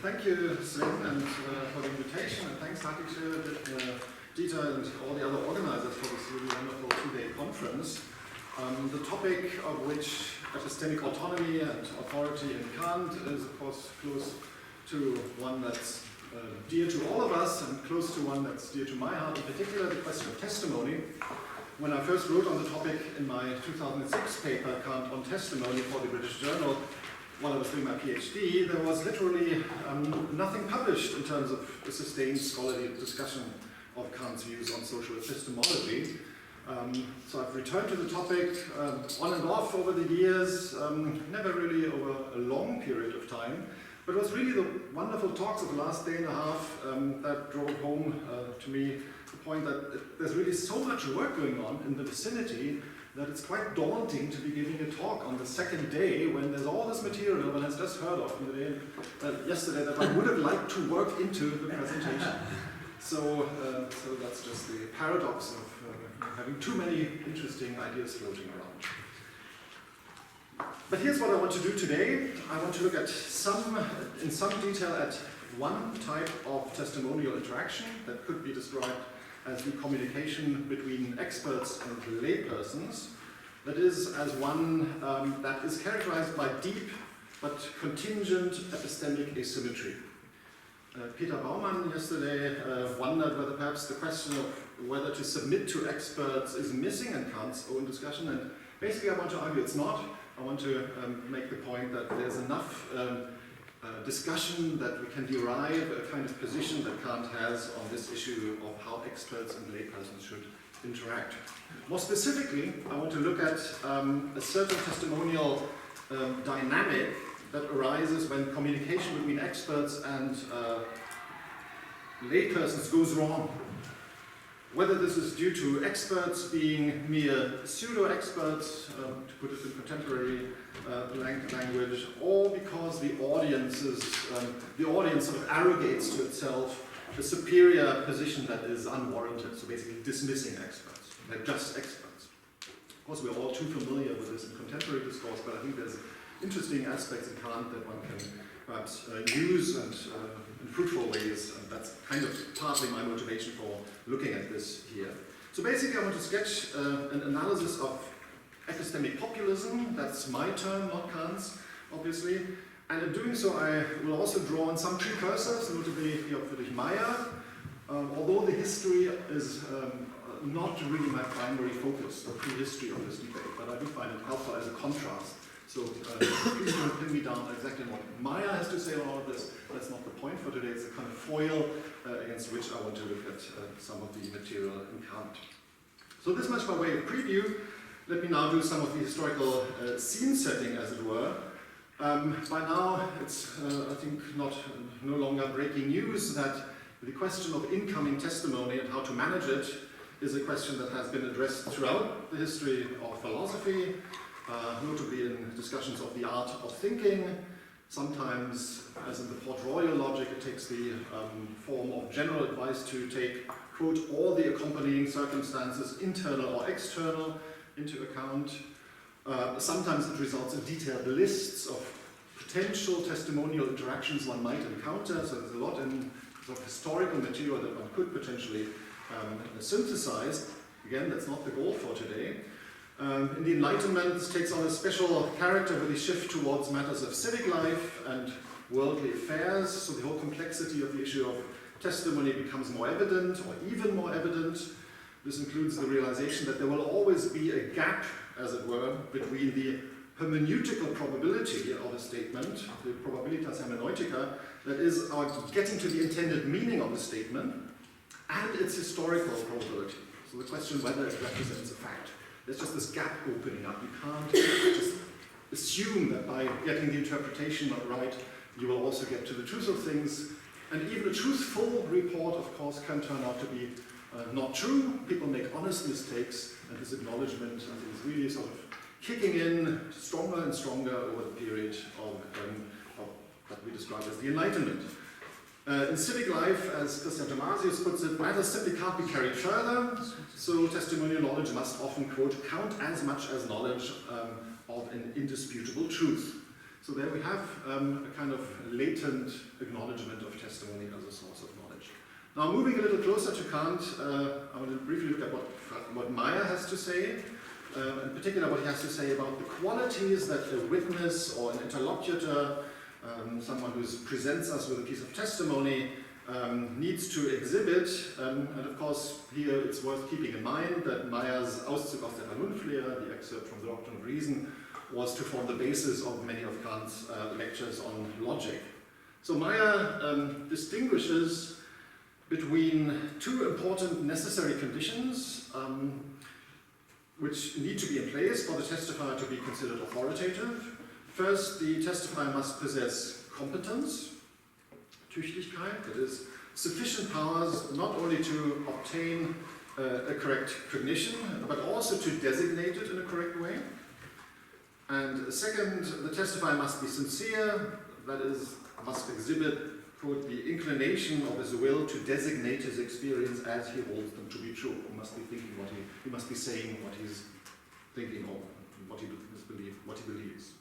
Thank you, Sven, and for the invitation, and thanks, Hatice, Dieter, and all the other organizers for this really wonderful two-day conference. The topic of which epistemic autonomy and authority in Kant is, of course, close to one that's dear to all of us and close to one that's dear to my heart, in particular the question of testimony. When I first wrote on the topic in my 2006 paper, Kant on Testimony, for the British Journal, while I was doing my PhD, there was literally nothing published in terms of a sustained scholarly discussion of Kant's views on social epistemology. So I've returned to the topic on and off over the years, never really over a long period of time, but it was really the wonderful talks of the last day and a half that drove home to me the point that there's really so much work going on in the vicinity that it's quite daunting to be giving a talk on the second day when there's all this material one has just heard of in the day yesterday that I would have liked to work into the presentation. So that's just the paradox of having too many interesting ideas floating around. But here's what I want to do today. I want to look at in some detail at one type of testimonial interaction that could be described as the communication between experts and laypersons. That is, as one that is characterized by deep but contingent epistemic asymmetry. Peter Baumann yesterday wondered whether perhaps the question of whether to submit to experts is missing in Kant's own discussion, and basically I want to argue it's not. I want to make the point that there's enough discussion that we can derive a kind of position that Kant has on this issue of how experts and laypersons should interact. More specifically, I want to look at a certain testimonial dynamic that arises when communication between experts and laypersons goes wrong. Whether this is due to experts being mere pseudo-experts, to put it in contemporary language, or because the audience sort of arrogates to itself a superior position that is unwarranted, so basically dismissing experts. They're just experts. Of course, we're all too familiar with this in contemporary discourse, but I think there's interesting aspects in Kant that one can perhaps use and in fruitful ways, and that's kind of partly my motivation for looking at this here. So basically I want to sketch an analysis of epistemic populism. That's my term, not Kant's, obviously. And in doing so I will also draw on some precursors, notably Friedrich Meyer, although the history is not really my primary focus, the prehistory of this debate, but I do find it helpful as a contrast. So please don't pin me down exactly what Meyer has to say on all of this. That's not the point for today. It's a kind of foil against which I want to look at some of the material in Kant. So this much by way of preview. Let me now do some of the historical scene setting, as it were. By now, it's, I think, no longer breaking news that the question of incoming testimony and how to manage it is a question that has been addressed throughout the history of philosophy, notably in discussions of the art of thinking. Sometimes, as in the Port Royal logic, it takes the form of general advice to take, quote, all the accompanying circumstances, internal or external, into account. Sometimes it results in detailed lists of potential testimonial interactions one might encounter, so there's a lot in sort of historical material that one could potentially synthesize. Again, that's not the goal for today. In the Enlightenment, this takes on a special character with a shift towards matters of civic life and worldly affairs, so the whole complexity of the issue of testimony becomes more evident, or even more evident. This includes the realization that there will always be a gap, as it were, between the hermeneutical probability of a statement, the probabilitas hermeneutica, that is our getting to the intended meaning of the statement, and its historical probability. So the question whether it represents a fact. There's just this gap opening up. You can't just assume that by getting the interpretation right, you will also get to the truth of things. And even a truthful report, of course, can turn out to be not true. People make honest mistakes, and this acknowledgement is really sort of kicking in stronger and stronger over the period of what we describe as the Enlightenment. In civic life, as Christian Thomasius puts it, matters simply can't be carried further, so testimonial knowledge must often, quote, count as much as knowledge of an indisputable truth. So So there we have a kind of latent acknowledgement of testimony as a source of knowledge. Now moving a little closer to Kant, I want to briefly look at what Meyer has to say, in particular what he has to say about the qualities that a witness or an interlocutor, someone who presents us with a piece of testimony, needs to exhibit. And of course here it's worth keeping in mind that Meyer's Auszug aus der Vernunftlehre, the excerpt from the Doctrine of Reason, was to form the basis of many of Kant's lectures on logic. So Meyer distinguishes between two important necessary conditions which need to be in place for the testifier to be considered authoritative. First, the testifier must possess competence, Tüchtigkeit, that is, sufficient powers not only to obtain a correct cognition, but also to designate it in a correct way. And second, the testifier must be sincere, that is, must exhibit, quote, the inclination of his will to designate his experience as he holds them to be true. He must be thinking he must be saying what he's thinking or what he believes.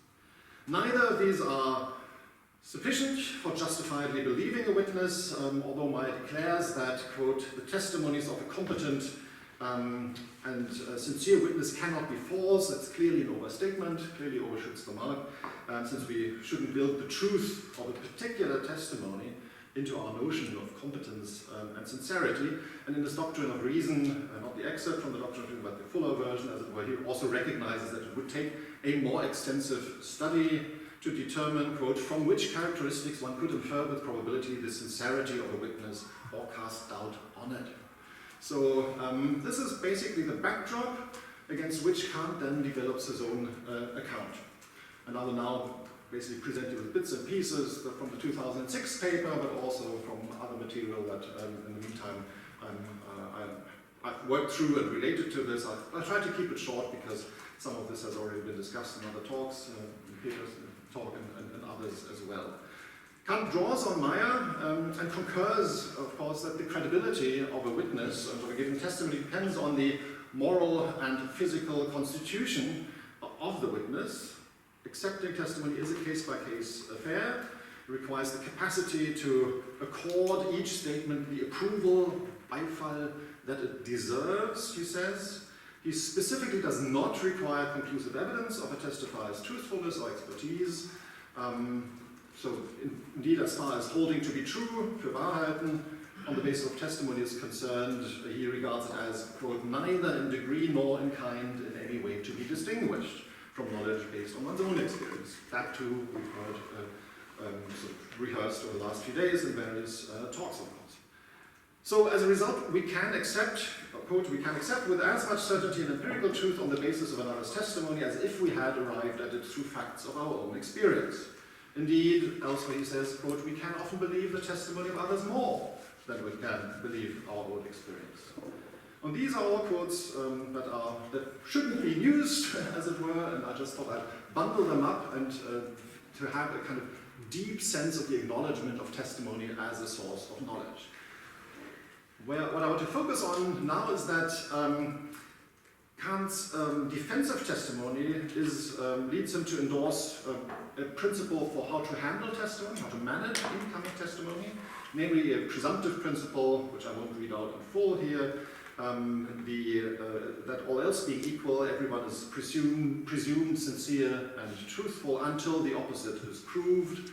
Neither of these are sufficient for justifiably believing a witness, although Meyer declares that, quote, the testimonies of a competent and sincere witness cannot be false. That's clearly an overstatement, clearly overshoots the mark, since we shouldn't build the truth of a particular testimony into our notion of competence and sincerity. And in this Doctrine of Reason, not the excerpt from the Doctrine of Reason, but the fuller version, as it were, he also recognizes that it would take a more extensive study to determine, quote, from which characteristics one could infer with probability the sincerity of a witness or cast doubt on it. So this is basically the backdrop against which Kant then develops his own account. And I will now basically present you with bits and pieces from the 2006 paper, but also from other material that in the meantime I've worked through and related to this. I'll try to keep it short because some of this has already been discussed in other talks, Peter's talk and others as well. Kant draws on Meyer and concurs, of course, that the credibility of a witness and of a given testimony depends on the moral and physical constitution of the witness. Accepting testimony is a case-by-case affair. It requires the capacity to accord each statement the approval, Beifall, that it deserves, he says. He specifically does not require conclusive evidence of a testifier's truthfulness or expertise. So indeed, as far as holding to be true, für Wahrheiten, on the basis of testimony is concerned, he regards it as, quote, neither in degree nor in kind in any way to be distinguished from knowledge based on one's own experience. That too we've heard sort of rehearsed over the last few days in various talks, of course. So as a result, we can accept, quote, we can accept with as much certainty and empirical truth on the basis of another's testimony as if we had arrived at it through facts of our own experience. Indeed, elsewhere he says, quote, we can often believe the testimony of others more than we can believe our own experience. And these are all quotes that shouldn't be used, as it were, and I just thought I'd bundle them up and to have a kind of deep sense of the acknowledgement of testimony as a source of knowledge. What I want to focus on now is that Kant's defense of testimony leads him to endorse a principle for how to handle testimony, how to manage incoming testimony, namely a presumptive principle, which I won't read out in full here, that all else being equal, everyone is presumed sincere and truthful until the opposite is proved.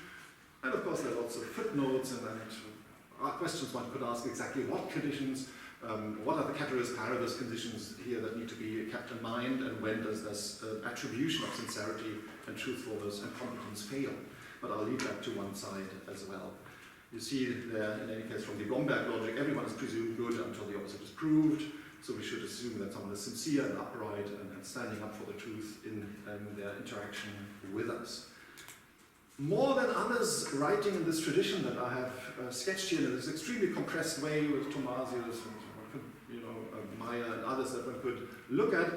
And of course there are lots of footnotes and questions one could ask: exactly what conditions, what are the categories paribus conditions here that need to be kept in mind, and when does this attribution of sincerity and truthfulness and competence fail? But I'll leave that to one side as well. You see there, in any case, from the Gomberg logic, everyone is presumed good until the opposite is proved, so we should assume that someone is sincere and upright and standing up for the truth in their interaction with us. More than others writing in this tradition that I have sketched here in this extremely compressed way with Thomasius and Meyer and others that one could look at,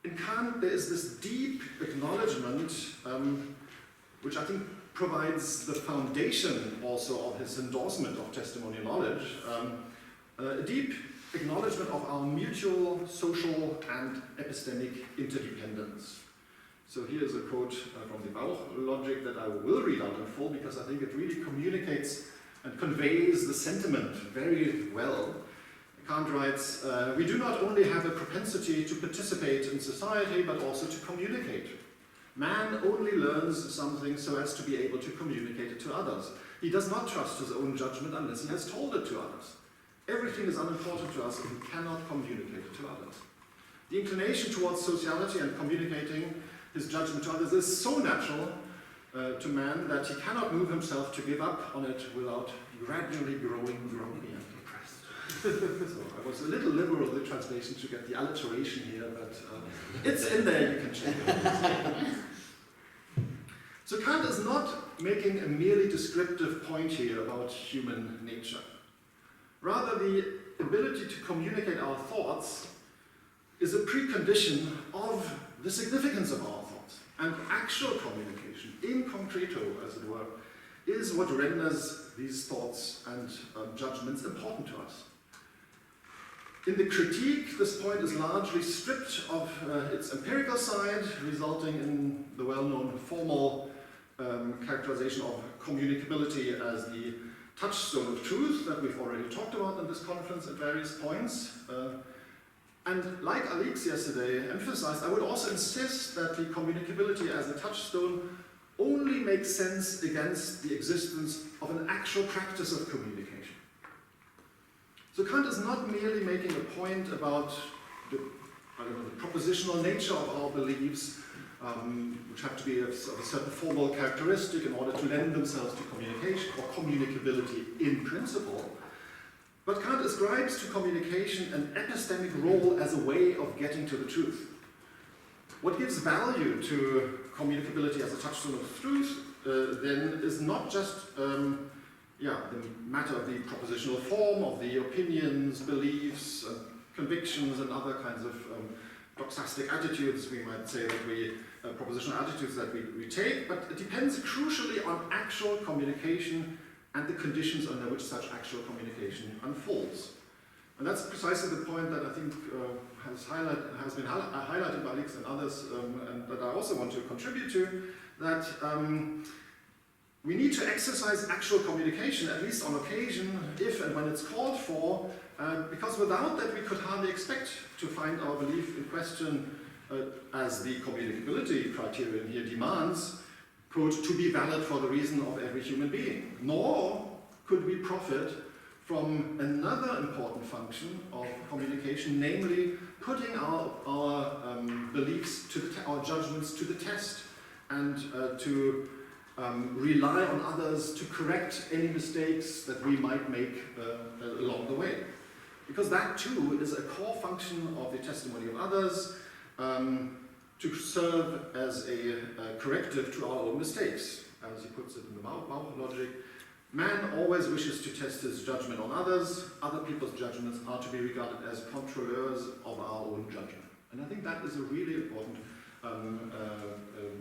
in Kant there is this deep acknowledgement, which I think provides the foundation also of his endorsement of testimonial knowledge, a deep acknowledgement of our mutual social and epistemic interdependence. So here's a quote from the Bauch logic that I will read out in full because I think it really communicates and conveys the sentiment very well. Kant writes, we do not only have a propensity to participate in society, but also to communicate. Man only learns something so as to be able to communicate it to others. He does not trust his own judgment unless he has told it to others. Everything is unimportant to us if we cannot communicate it to others. The inclination towards sociality and communicating his judgment to others is so natural to man that he cannot move himself to give up on it without gradually growing grumpy and depressed. So I was a little liberal with the translation to get the alliteration here, but it's in there, you can check it. So Kant is not making a merely descriptive point here about human nature. Rather, the ability to communicate our thoughts is a precondition of the significance of our thoughts. And actual communication, in concreto, as it were, is what renders these thoughts and judgments important to us. In the critique, this point is largely stripped of its empirical side, resulting in the well-known formal characterization of communicability as the touchstone of truth that we've already talked about in this conference at various points. And like Alix yesterday emphasized, I would also insist that the communicability as a touchstone only makes sense against the existence of an actual practice of communication. So Kant is not merely making a point about the propositional nature of our beliefs, which have to be of a certain formal characteristic in order to lend themselves to communication or communicability in principle. But Kant ascribes to communication an epistemic role as a way of getting to the truth. What gives value to communicability as a touchstone of truth then is not just the matter of the propositional form, of the opinions, beliefs, convictions, and other kinds of doxastic attitudes, we might say, that propositional attitudes that we take, but it depends crucially on actual communication and the conditions under which such actual communication unfolds. And that's precisely the point that I think has been highlighted by Alix and others, and that I also want to contribute to, that we need to exercise actual communication, at least on occasion, if and when it's called for, because without that we could hardly expect to find our belief in question, as the communicability criterion here demands, quote, to be valid for the reason of every human being. Nor could we profit from another important function of communication, namely putting our beliefs, our judgments to the test, and to rely on others to correct any mistakes that we might make along the way. Because that too is a core function of the testimony of others, to serve as a corrective to our own mistakes. As he puts it in the Bauch logic, man always wishes to test his judgment on others. Other people's judgments are to be regarded as controllers of our own judgment. And I think that is a really important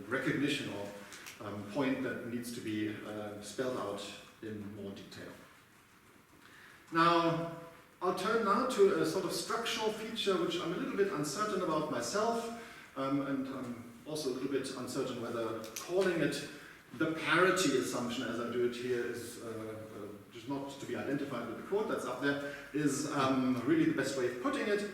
recognition or point that needs to be spelled out in more detail. Now, I'll turn now to a sort of structural feature which I'm a little bit uncertain about myself, and I'm also a little bit uncertain whether calling it the parity assumption, as I do it here, is just not to be identified with the quote that's up there, is really the best way of putting it.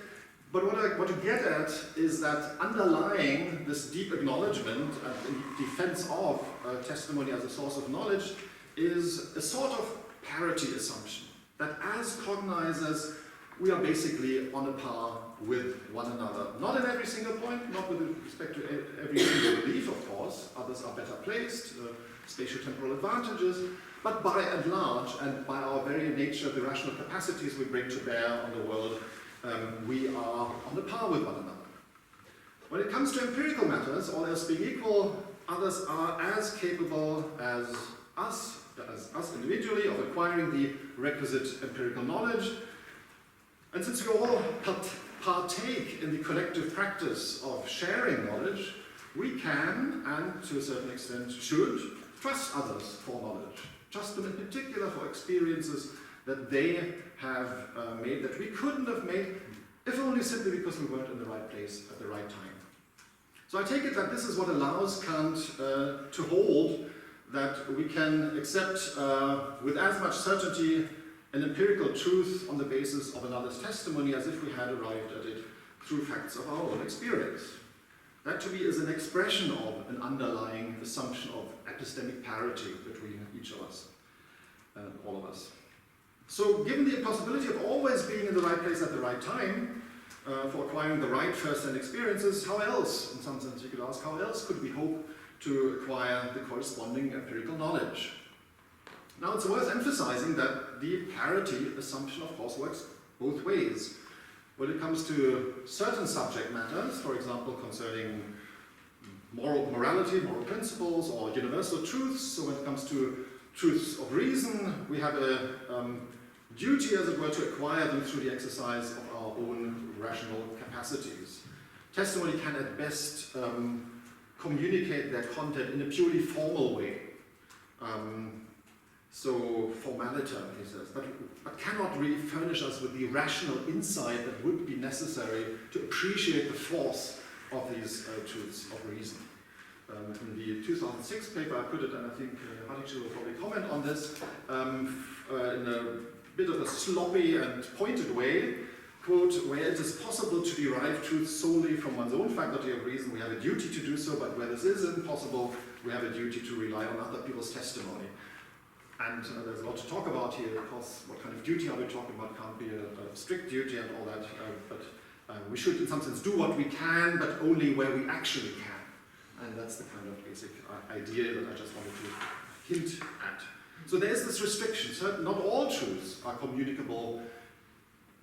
But what I want to get at is that underlying this deep acknowledgement and defense of testimony as a source of knowledge is a sort of parity assumption, that as cognizers, we are basically on a par with one another. Not in every single point, not with respect to every single belief, of course. Others are better placed, spatio-temporal advantages, but by and large, and by our very nature, the rational capacities we bring to bear on the world, we are on a par with one another. When it comes to empirical matters, all else being equal, others are as capable as us individually, of acquiring the requisite empirical knowledge. And since we all partake in the collective practice of sharing knowledge, we can, and to a certain extent should, trust others for knowledge. Trust them in particular for experiences that they have made that we couldn't have made, if only simply because we weren't in the right place at the right time. So I take it that this is what allows Kant to hold that we can accept with as much certainty an empirical truth on the basis of another's testimony as if we had arrived at it through facts of our own experience. That to me is an expression of an underlying assumption of epistemic parity between each of us, all of us. So given the impossibility of always being in the right place at the right time, for acquiring the right first-hand experiences, how else, in some sense you could ask, how else could we hope to acquire the corresponding empirical knowledge? Now it's worth emphasizing that the parity assumption of course works both ways. When it comes to certain subject matters, for example concerning morality, moral principles, or universal truths, so when it comes to truths of reason, we have a duty, as it were, to acquire them through the exercise of our own rational capacities. Testimony can at best communicate their content in a purely formal way. So formaliter, he says, but cannot really furnish us with the rational insight that would be necessary to appreciate the force of these truths of reason. In the 2006 paper I put it, and I think Hatice will probably comment on this, in a bit of a sloppy and pointed way, quote, where it is possible to derive truth solely from one's own faculty of reason, we have a duty to do so, but where this is impossible, we have a duty to rely on other people's testimony. And there's a lot to talk about here, of course, what kind of duty are we talking about? Can't be a strict duty and all that, but we should in some sense do what we can, but only where we actually can. And that's the kind of basic idea that I just wanted to hint at. So there's this restriction. Not all truths are communicable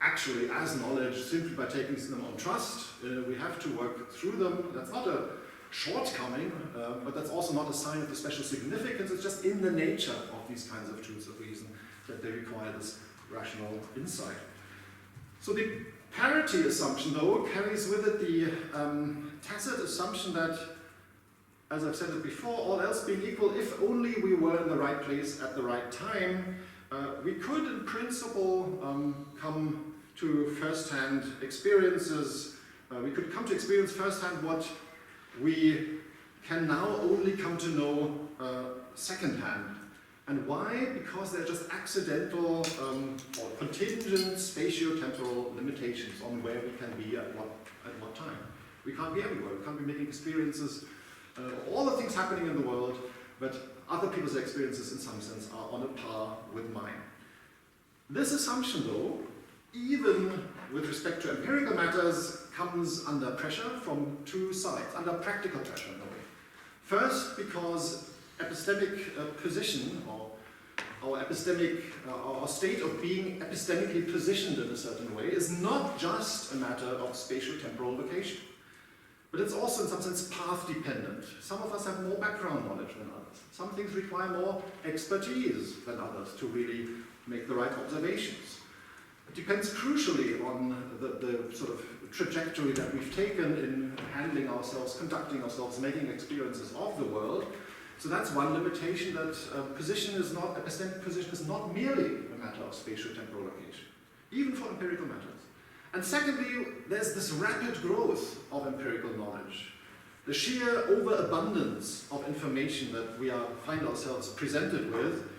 actually as knowledge simply by taking them on trust. We have to work through them. That's not a shortcoming, but that's also not a sign of the special significance. It's just in the nature of these kinds of truths of reason that they require this rational insight. So the parity assumption, though, carries with it the tacit assumption that, as I've said it before, all else being equal, if only we were in the right place at the right time, we could, in principle, come to first-hand experiences. We could come to experience first-hand what we can now only come to know second-hand. And why? Because they're just accidental or contingent spatio-temporal limitations on where we can be at what time. We can't be everywhere. We can't be making experiences, all the things happening in the world, but other people's experiences in some sense are on a par with mine. This assumption, though, even with respect to empirical matters, comes under pressure from two sides, under practical pressure in a way. First, because epistemic position, or our state of being epistemically positioned in a certain way, is not just a matter of spatio-temporal location, but it's also in some sense path-dependent. Some of us have more background knowledge than others. Some things require more expertise than others to really make the right observations. It depends crucially on the sort of trajectory that we've taken in handling ourselves, conducting ourselves, making experiences of the world. So that's one limitation, that epistemic position is not merely a matter of spatio-temporal location, even for empirical matters. And secondly, there's this rapid growth of empirical knowledge. The sheer overabundance of information that we find ourselves presented with.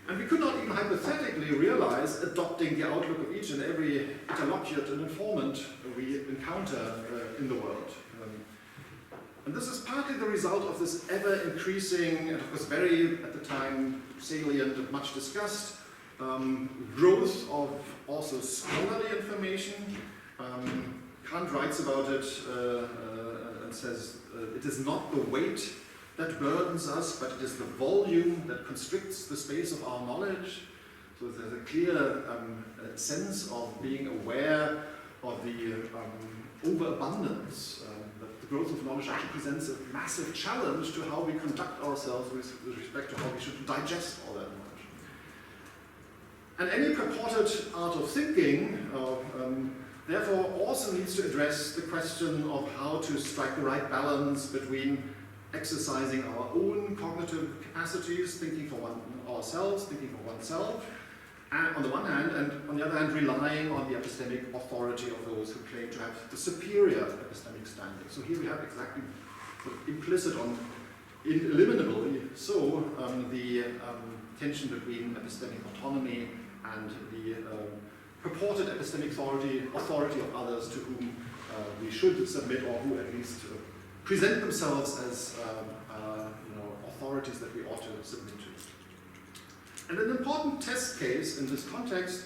And we could not even hypothetically realize adopting the outlook of each and every interlocutor and informant we encounter in the world. And this is partly the result of this ever-increasing, and of course very, at the time, salient and much discussed, growth of also scholarly information. Kant writes about it and says, it is not the weight that burdens us, but it is the volume that constricts the space of our knowledge. So there's a clear sense of being aware of the overabundance. That the growth of knowledge actually presents a massive challenge to how we conduct ourselves with respect to how we should digest all that knowledge. And any purported art of thinking, therefore, also needs to address the question of how to strike the right balance between exercising our own cognitive capacities, thinking for ourselves, thinking for oneself, and on the one hand, and on the other hand, relying on the epistemic authority of those who claim to have the superior epistemic standing. So here we have exactly implicit on eliminably so the tension between epistemic autonomy and the purported epistemic authority of others to whom we should submit, or who at least present themselves as authorities that we ought to submit to. And an important test case in this context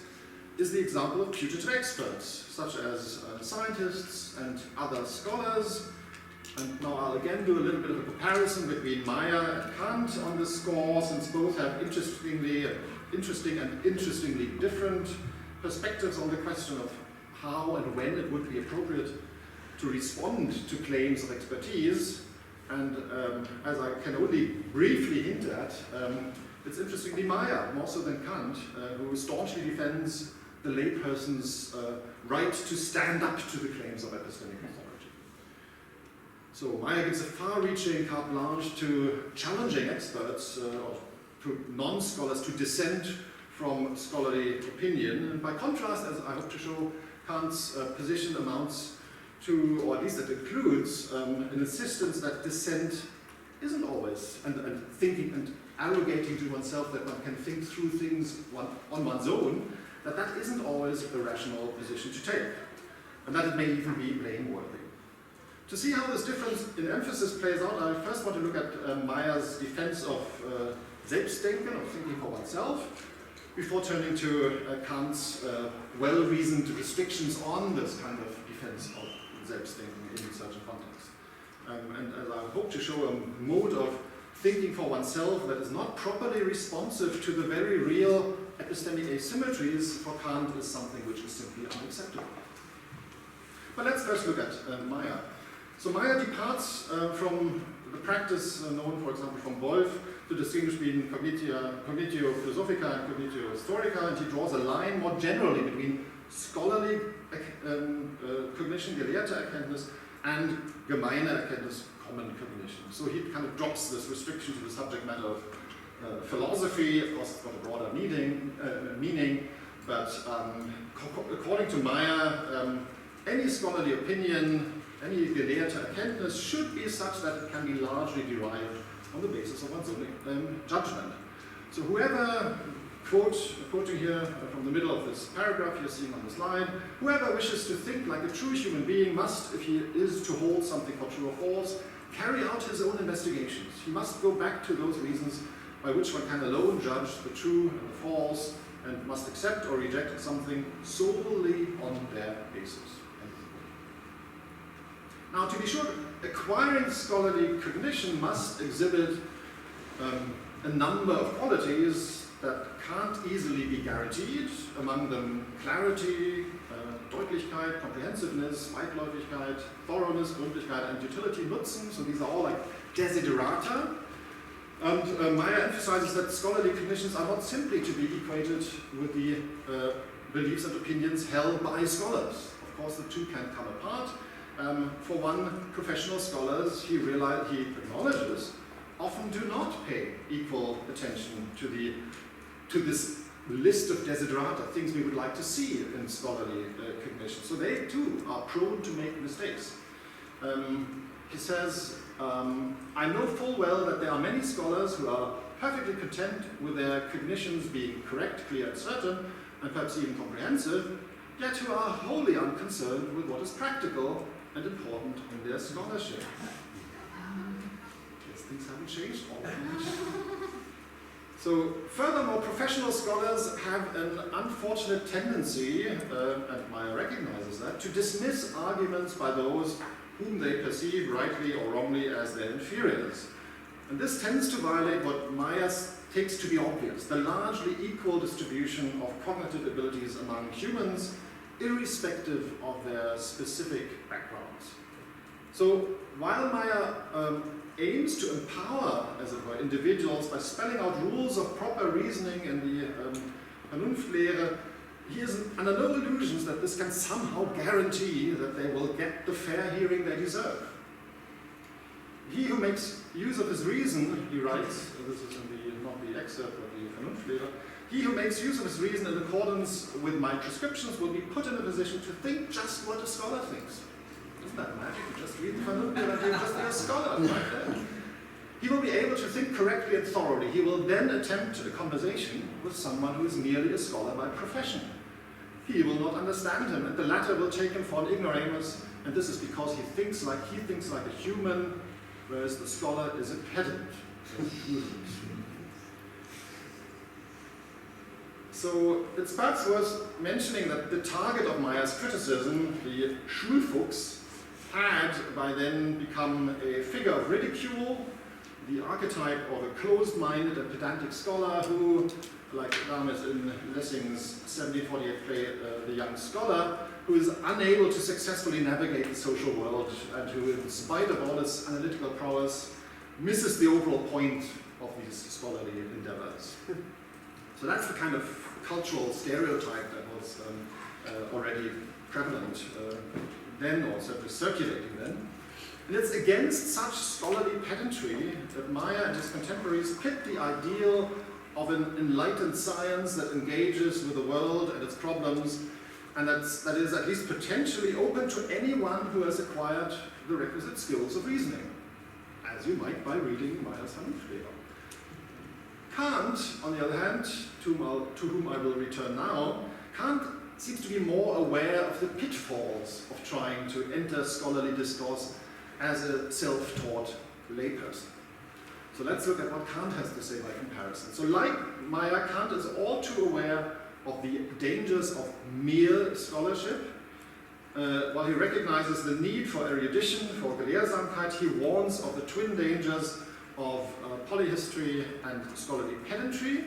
is the example of putative experts, such as scientists and other scholars. And now I'll again do a little bit of a comparison between Meyer and Kant on this score, since both have interesting and interestingly different perspectives on the question of how and when it would be appropriate to respond to claims of expertise. And as I can only briefly hint at, it's interestingly Meyer, more so than Kant, who staunchly defends the layperson's right to stand up to the claims of epistemic authority. So Meyer gives a far-reaching carte blanche to challenging experts, or to non-scholars, to dissent from scholarly opinion. And by contrast, as I hope to show, Kant's position amounts to, or at least it includes, an insistence that dissent isn't always, and thinking and arrogating to oneself that one can think through things on one's own, that isn't always a rational position to take, and that it may even be blameworthy. To see how this difference in emphasis plays out, I first want to look at Meyer's defense of Selbstdenken, of thinking for oneself, before turning to Kant's well-reasoned restrictions on this kind of defense of Selbstdenken in certain contexts. And as I hope to show, a mode of thinking for oneself that is not properly responsive to the very real epistemic asymmetries for Kant is something which is simply unacceptable. But let's first look at Meyer. So Meyer departs from the practice known, for example, from Wolff, to distinguish between cognitio philosophica and cognitio historica, and he draws a line more generally between scholarly cognition, gelehrte Erkenntnis, and gemeine Erkenntnis, common cognition. So he kind of drops this restriction to the subject matter of philosophy. Of course, it's got a broader meaning, but according to Meyer, any scholarly opinion, any gelehrte Erkenntnis should be such that it can be largely derived on the basis of one's own judgment. So whoever, quoting here from the middle of this paragraph you're seeing on the slide, whoever wishes to think like a true human being must, if he is to hold something for true or false, carry out his own investigations. He must go back to those reasons by which one can alone judge the true and the false, and must accept or reject something solely on their basis. Now, to be sure, acquiring scholarly cognition must exhibit a number of qualities that can't easily be guaranteed, among them clarity, Deutlichkeit, comprehensiveness, Weitläufigkeit, thoroughness, Gründlichkeit, and utility, Nutzen. So these are all like desiderata. And Meyer emphasizes that scholarly cognitions are not simply to be equated with the beliefs and opinions held by scholars. Of course, the two can come apart. For one, professional scholars, he acknowledges, often do not pay equal attention to this list of desiderata, things we would like to see in scholarly cognition. So they too are prone to make mistakes. He says, I know full well that there are many scholars who are perfectly content with their cognitions being correct, clear, and certain, and perhaps even comprehensive, yet who are wholly unconcerned with what is practical and important in their scholarship. Yes, things haven't changed all that much. So, furthermore, professional scholars have an unfortunate tendency, and Meyer recognizes that, to dismiss arguments by those whom they perceive rightly or wrongly as their inferiors. And this tends to violate what Meyer takes to be obvious, the largely equal distribution of cognitive abilities among humans, irrespective of their specific backgrounds. So while Meyer aims to empower, as it were, individuals by spelling out rules of proper reasoning in the Vernunftlehre, he is under no illusions that this can somehow guarantee that they will get the fair hearing they deserve. He who makes use of his reason, he writes, this is in not the excerpt but the Vernunftlehre, he who makes use of his reason in accordance with my prescriptions will be put in a position to think just what a scholar thinks. Isn't that magic? You just read the Vernunft and you just be a scholar right there. He will be able to think correctly and thoroughly. He will then attempt a conversation with someone who is merely a scholar by profession. He will not understand him, and the latter will take him for an ignoramus, and this is because he thinks like a human, whereas the scholar is a pedant. So it's perhaps worth mentioning that the target of Mayer's criticism, the Schulfuchs, had by then become a figure of ridicule, the archetype of a closed-minded and pedantic scholar who, like Rames in Lessing's 1748 play, The Young Scholar, who is unable to successfully navigate the social world and who, in spite of all his analytical prowess, misses the overall point of these scholarly endeavors. So that's the kind of cultural stereotype that was already prevalent then, or certainly circulating then. And it's against such scholarly pedantry that Meyer and his contemporaries pit the ideal of an enlightened science that engages with the world and its problems, and that is at least potentially open to anyone who has acquired the requisite skills of reasoning, as you might by reading Meyer's Vernunftlehre. Kant, on the other hand, to whom I will return now, Kant seems to be more aware of the pitfalls of trying to enter scholarly discourse as a self-taught layperson. So let's look at what Kant has to say by comparison. So like Meyer, Kant is all too aware of the dangers of mere scholarship. While he recognizes the need for erudition, for Gelehrsamkeit, he warns of the twin dangers of polyhistory and scholarly pedantry.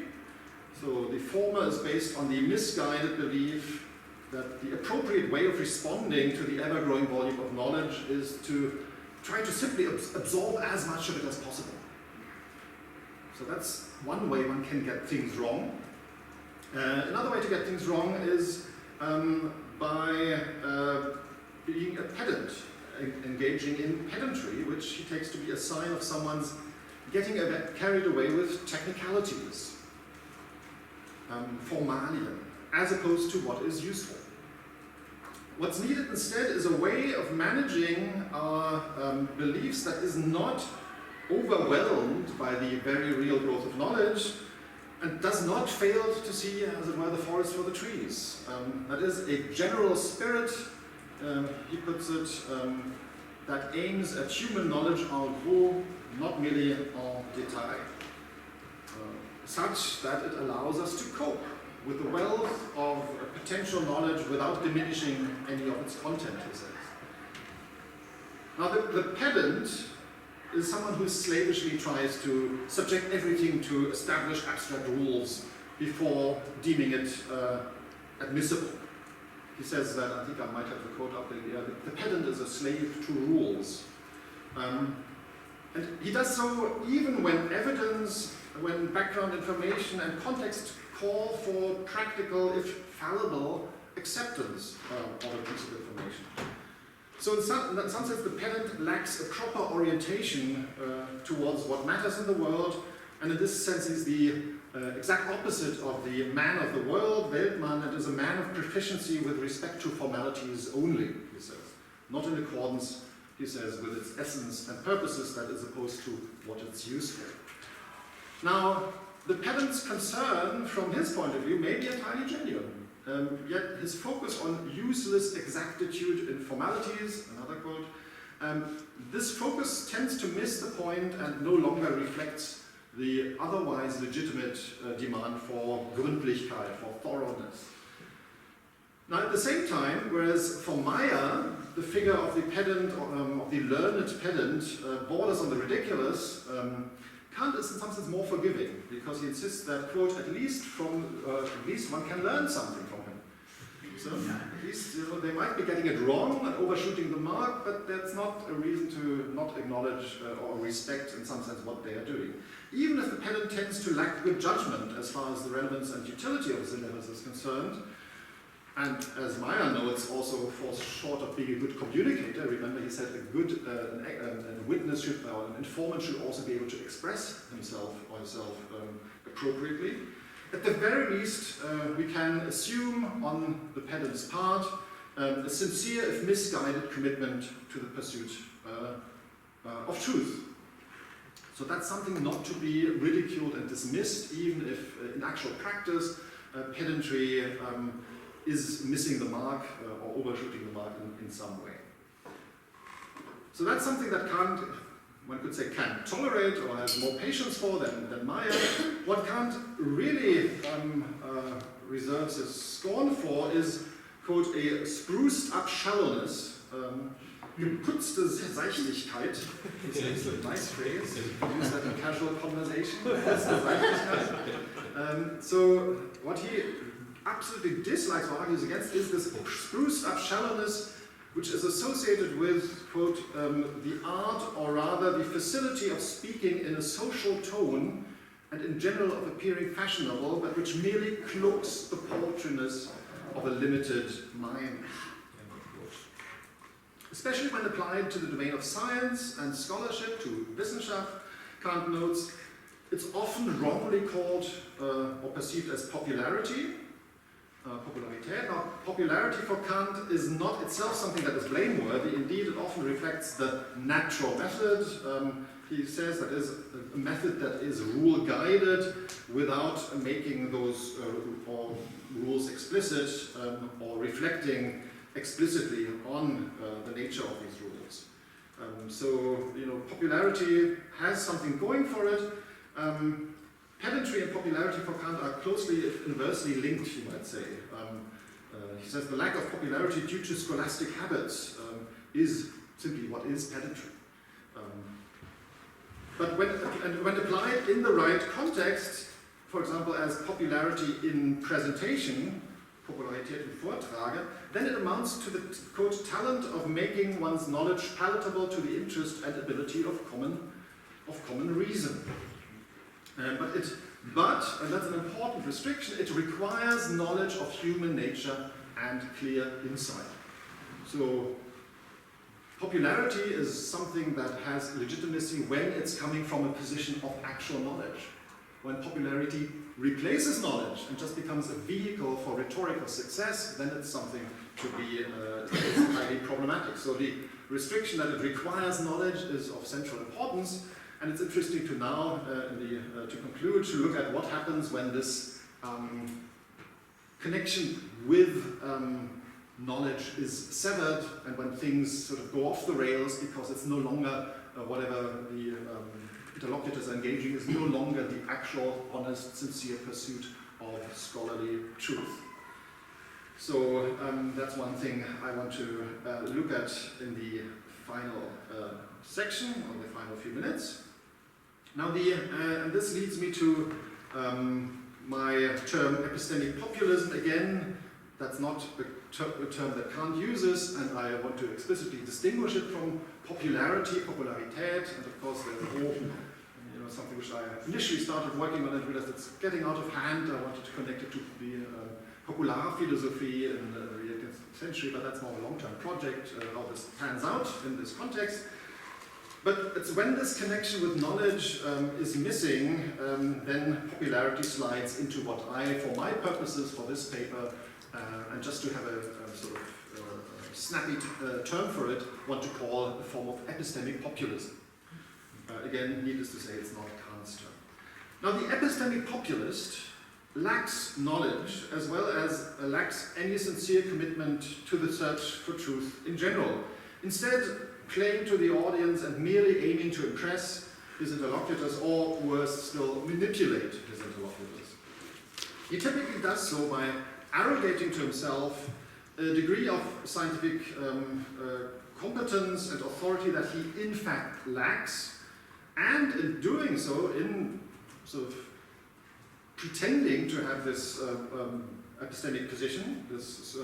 So the former is based on the misguided belief that the appropriate way of responding to the ever-growing volume of knowledge is to try to simply absorb as much of it as possible. So that's one way one can get things wrong. Another way to get things wrong is by being a pedant, engaging in pedantry, which he takes to be a sign of someone's getting carried away with technicalities, formalien, as opposed to what is useful. What's needed instead is a way of managing our beliefs that is not overwhelmed by the very real growth of knowledge and does not fail to see, as it were, the forest for the trees. That is a general spirit, he puts it, that aims at human knowledge en gros, not merely en détail, such that it allows us to cope with the wealth of potential knowledge without diminishing any of its content, he says. Now, the pedant is someone who slavishly tries to subject everything to established abstract rules before deeming it admissible. He says that, I think I might have the quote up there, the pedant is a slave to rules. And he does so even when evidence, when background information and context call for practical, if fallible, acceptance of a piece of information. So in some sense, the pedant lacks a proper orientation towards what matters in the world, and in this sense he's the exact opposite of the man of the world, Weltmann, and is a man of proficiency with respect to formalities only, he says. Not in accordance, he says, with its essence and purposes, that is opposed to what it's used for. Now, the pedant's concern, from his point of view, may be entirely genuine. Yet his focus on useless exactitude in formalities, another quote, this focus tends to miss the point and no longer reflects the otherwise legitimate demand for Gründlichkeit, for thoroughness. Now at the same time, whereas for Meyer, the figure of the pedant, of the learned pedant, borders on the ridiculous, Kant is in some sense more forgiving, because he insists that, quote, at least one can learn something from him. So at least they might be getting it wrong and overshooting the mark, but that's not a reason to not acknowledge or respect in some sense what they are doing. Even if the pedant tends to lack good judgment as far as the relevance and utility of his endeavors is concerned, and as Meyer notes, also falls short of being a good communicator. Remember, he said a good a witness should, or an informant should also be able to express himself or herself appropriately. At the very least, we can assume on the pedant's part a sincere, if misguided, commitment to the pursuit of truth. So that's something not to be ridiculed and dismissed, even if in actual practice pedantry is missing the mark or overshooting the mark in some way. So that's something that Kant, one could say, can tolerate or has more patience for than Meyer. What Kant really reserves his scorn for is, quote, a spruced up shallowness, geputzte Seichtigkeit. It's a nice phrase. You can use that in casual conversation. So what he absolutely dislikes or argues against is this spruced up shallowness, which is associated with, quote, the art, or rather the facility of speaking in a social tone and in general of appearing fashionable, but which merely cloaks the paltriness of a limited mind. Especially when applied to the domain of science and scholarship, to Wissenschaft, Kant notes, it's often wrongly called or perceived as popularity, Popularität. Now, popularity for Kant is not itself something that is blameworthy. Indeed, it often reflects the natural method. He says that is a method that is rule-guided without making those rules explicit or reflecting explicitly on the nature of these rules. So, popularity has something going for it. Pedantry and popularity for Kant are closely, if inversely linked, you might say. He says the lack of popularity due to scholastic habits is simply what is pedantry. But when applied in the right context, for example, as popularity in presentation, Popularität im Vortrage, then it amounts to the, quote, talent of making one's knowledge palatable to the interest and ability of common reason. But, and that's an important restriction, it requires knowledge of human nature and clear insight. So, popularity is something that has legitimacy when it's coming from a position of actual knowledge. When popularity replaces knowledge and just becomes a vehicle for rhetorical success, then it's something to be highly problematic. So the restriction that it requires knowledge is of central importance, and it's interesting to now, to conclude, to look at what happens when this connection with knowledge is severed and when things sort of go off the rails because it's no longer whatever the interlocutors are engaging is no longer the actual, honest, sincere pursuit of scholarly truth. So that's one thing I want to look at in the final section, or the final few minutes. Now, and this leads me to my term epistemic populism. Again, that's not a term that Kant uses, and I want to explicitly distinguish it from popularity, Popularität, and of course there's a whole, something which I initially started working on and realized it's getting out of hand. I wanted to connect it to the Popularphilosophie in the 18th century, but that's more a long-term project, how this pans out in this context. But it's when this connection with knowledge is missing, then popularity slides into what I, for my purposes, for this paper, and just to have a sort of snappy term for it, want to call a form of epistemic populism. Again, needless to say, it's not Kant's term. Now, the epistemic populist lacks knowledge as well as lacks any sincere commitment to the search for truth in general. Instead, playing to the audience and merely aiming to impress his interlocutors, or worse still, manipulate his interlocutors. He typically does so by arrogating to himself a degree of scientific competence and authority that he in fact lacks, and in doing so, in sort of pretending to have this epistemic position, this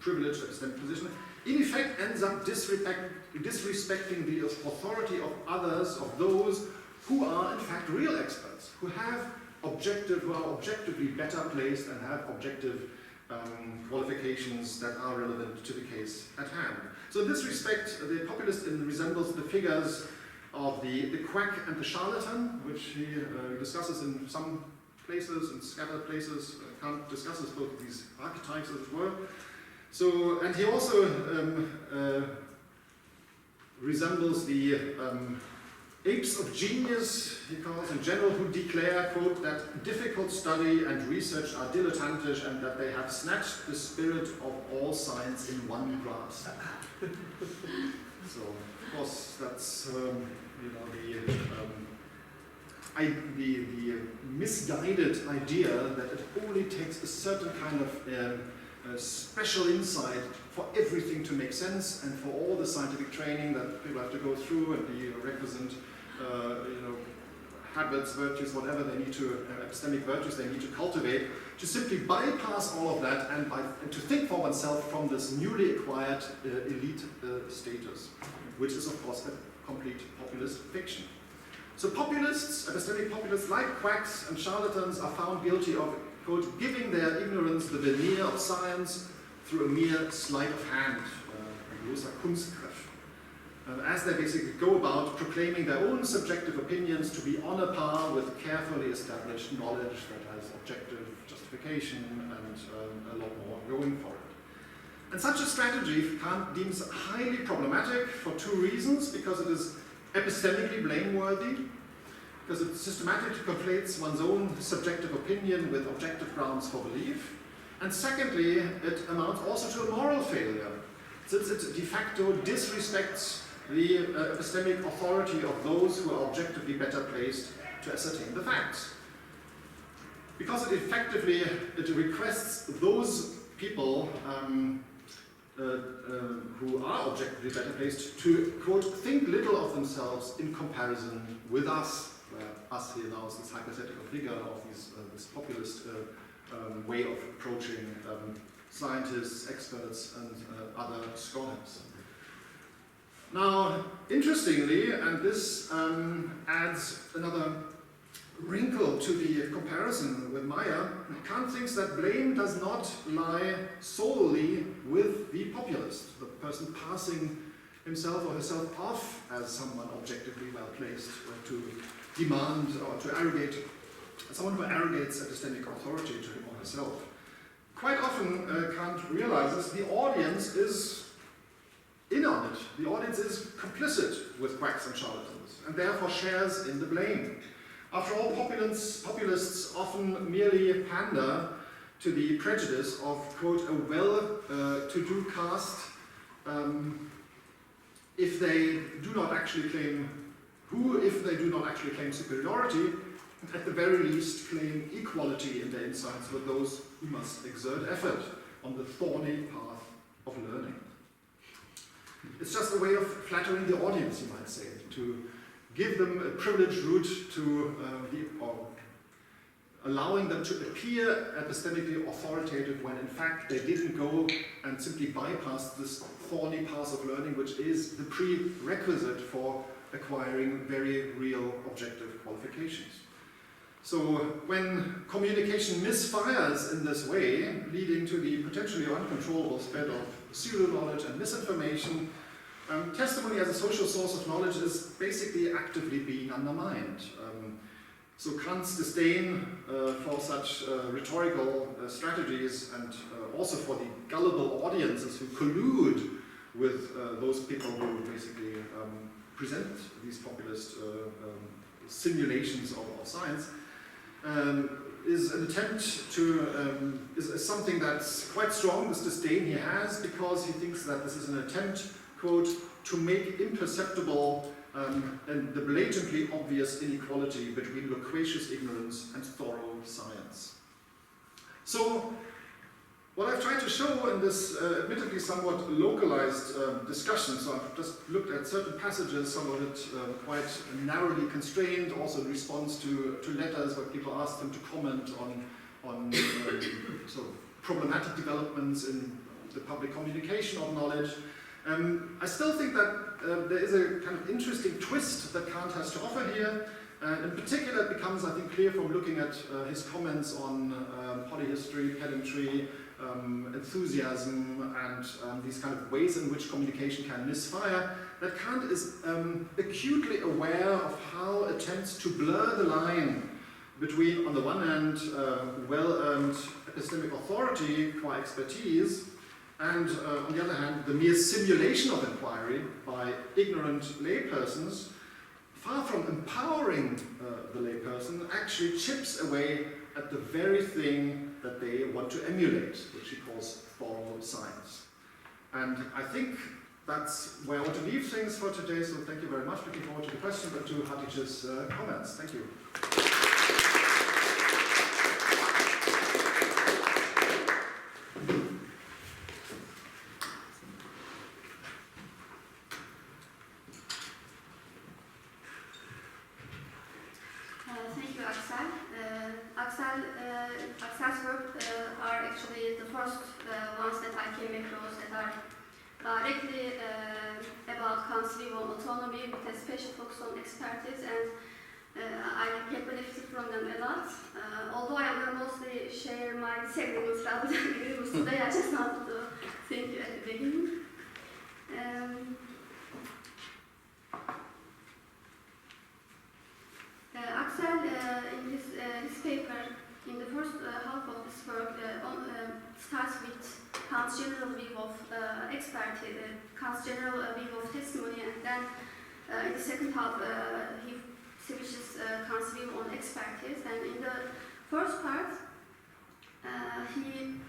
privileged epistemic position, in effect ends up disrespecting the authority of others, of those who are in fact real experts, who are objectively better placed and have objective qualifications that are relevant to the case at hand. So in this respect, the populist resembles the figures of the quack and the charlatan, which he discusses in some places and scattered places. Kant discusses both these archetypes, as it were. So, and he also resembles the apes of genius, he calls in general, who declare, quote, that difficult study and research are dilettantish and that they have snatched the spirit of all science in one grasp. So, of course, that's the misguided idea that it only takes a certain kind of special insight for everything to make sense and for all the scientific training that people have to go through and the requisite habits, virtues, whatever they need to, epistemic virtues they need to cultivate, to simply bypass all of that and to think for oneself from this newly acquired elite status, which is of course a complete populist fiction. So populists, epistemic populists like quacks and charlatans are found guilty of, quote, giving their ignorance the veneer of science through a mere sleight of hand, bloßer Kunstgriff, as they basically go about proclaiming their own subjective opinions to be on a par with carefully established knowledge that has objective justification and a lot more going for it. And such a strategy Kant deems highly problematic for two reasons: because it is epistemically blameworthy, because it systematically conflates one's own subjective opinion with objective grounds for belief, and secondly, it amounts also to a moral failure, since it de facto disrespects the epistemic authority of those who are objectively better placed to ascertain the facts. Because it effectively requests those people who are objectively better placed to, quote, think little of themselves in comparison with us, where us here now is this hypothetical figure of this populist way of approaching scientists, experts, and other scholars. Now, interestingly, and this adds another wrinkle to the comparison with Meyer, Kant thinks that blame does not lie solely with the populist, the person passing himself or herself off as someone objectively well placed to demand or to arrogate, someone who arrogates epistemic authority to him or herself. Quite often, Kant realizes the audience is in on it. The audience is complicit with quacks and charlatans, and therefore shares in the blame. After all, populists often merely pander to the prejudice of, quote, a well-to-do caste if they do not actually claim superiority, at the very least claim equality in their insights with those who must exert effort on the thorny path of learning. It's just a way of flattering the audience, you might say, to give them a privileged route to allowing them to appear epistemically authoritative when in fact they didn't go and simply bypass this thorny path of learning, which is the prerequisite for acquiring very real objective qualifications. So when communication misfires in this way, leading to the potentially uncontrollable spread of pseudo-knowledge and misinformation, testimony as a social source of knowledge is basically actively being undermined. So Kant's disdain for such rhetorical strategies and also for the gullible audiences who collude with those people who basically present these populist simulations of science is an attempt to, is something that's quite strong, this disdain he has, because he thinks that this is an attempt, quote, to make imperceptible and the blatantly obvious inequality between loquacious ignorance and thorough science. So, what I've tried to show in this admittedly somewhat localized discussion, so I've just looked at certain passages, some of it quite narrowly constrained, also in response to letters where people asked them to comment on sort of problematic developments in the public communication of knowledge. I still think that there is a kind of interesting twist that Kant has to offer here. In particular, it becomes, I think, clear from looking at his comments on polyhistory, pedantry, enthusiasm, and these kind of ways in which communication can misfire, that Kant is acutely aware of how attempts to blur the line between, on the one hand, well-earned epistemic authority qua expertise, and on the other hand, the mere simulation of inquiry by ignorant laypersons, far from empowering the layperson, actually chips away at the very thing that they want to emulate, which he calls formal science. And I think that's where I want to leave things for today, so thank you very much. Looking forward to the questions and to Hatice's comments. Thank you. Thank you, Axel. Axel's work are actually the first ones that I came across that are directly about Kant's view on autonomy with a special focus on expertise, and I get benefited from them a lot. Although I will mostly share my disagreements rather than agreements today, I just wanted to think at the beginning. Axel, in his paper, in the first half of this work, starts with Kant's general view of expertise, Kant's general view of testimony, and then in the second half he switches Kant's view on expertise. And in the first part, he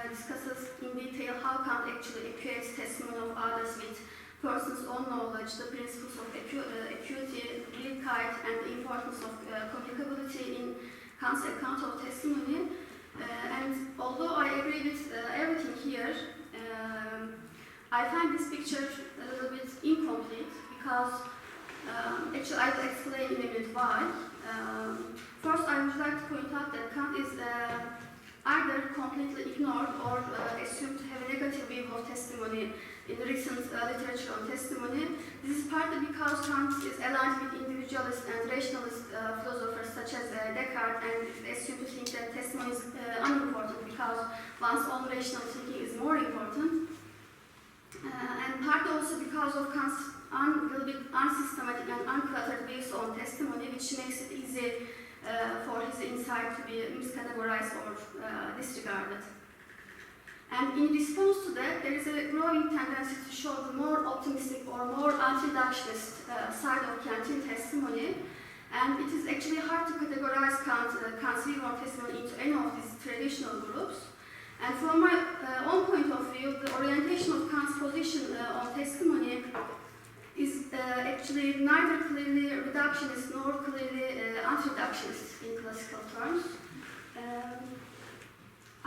discusses in detail how Kant actually equates testimony of others with person's own knowledge, the principles of acuity, willkeit, and the importance of communicability in Kant's account of testimony. And although I agree with everything here, I find this picture a little bit incomplete because actually I'll explain in a minute why. First, I would like to point out that Kant is either completely ignored or assumed to have a negative view of testimony in the recent literature on testimony. This is partly because Kant is aligned with individualist and rationalist philosophers such as Descartes, and is assumed to think that testimony is unimportant because one's own rational thinking is more important. And partly also because of Kant's a little bit unsystematic and uncluttered views on testimony, which makes it easy for his insight to be miscategorized or disregarded. And in response to that, there is a growing tendency to show the more optimistic or more anti-reductionist side of Kantian testimony. And it is actually hard to categorize Kant's view on testimony into any of these traditional groups. And from my own point of view, the orientation of Kant's position on testimony is actually neither clearly reductionist nor clearly anti-reductionist in classical terms.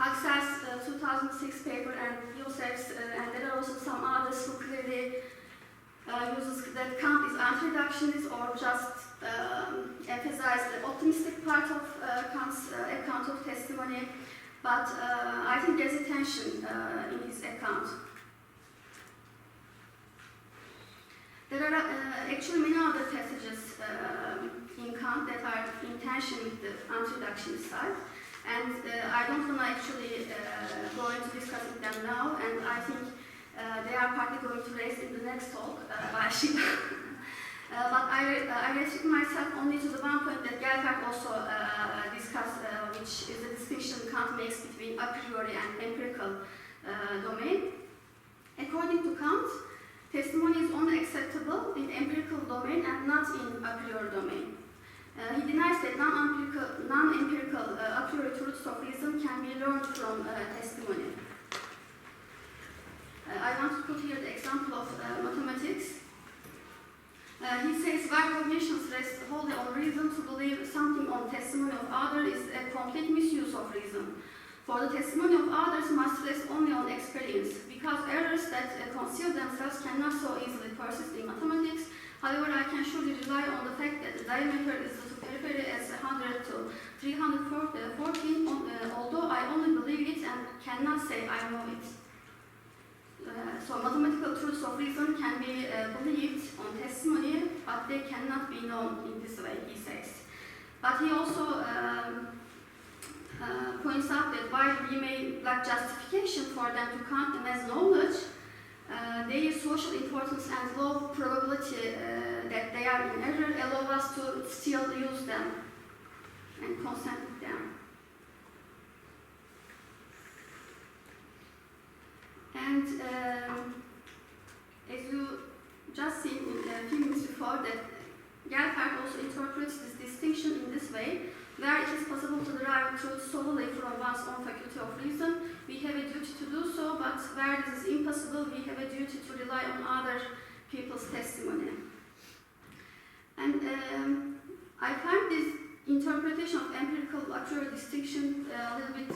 Axel's 2006 paper and Josef's, and there are also some others who clearly uses that Kant is anti-reductionist or just emphasize the optimistic part of Kant's account of testimony, but I think there's a tension in his account. There are actually many other passages in Kant that are in tension with the anti-reductionist side. And I don't want to actually go into discussing them now, and I think they are partly going to raise in the next talk by Shiva. But I restrict myself only to the one point that Gelfert also discussed, which is the distinction Kant makes between a priori and empirical domain. According to Kant, testimony is only acceptable in empirical domain and not in a priori domain. He denies that non-empirical a priori truths of reason can be learned from testimony. I want to put here the example of mathematics. He says, while cognitions rest wholly on reason, to believe something on testimony of others is a complete misuse of reason. For the testimony of others must rest only on experience, because errors that conceal themselves cannot so easily persist in mathematics. However, I can surely rely on the fact that the diameter is as periphery as 100 to 314, although I only believe it and cannot say I know it. So mathematical truths of reason can be believed on testimony, but they cannot be known in this way, he says. But he also points out that while we may lack justification for them to count them as knowledge, their social importance and low probability that they are in error allow us to still use them and consent with them. And as you just seen in a few minutes before, that Gelfert also interprets this distinction in this way, where it is possible to derive truth solely from one's own faculty of reason, we have a duty to do so, but where this is impossible, we have a duty to rely on other people's testimony. And I find this interpretation of empirical a priori distinction a little bit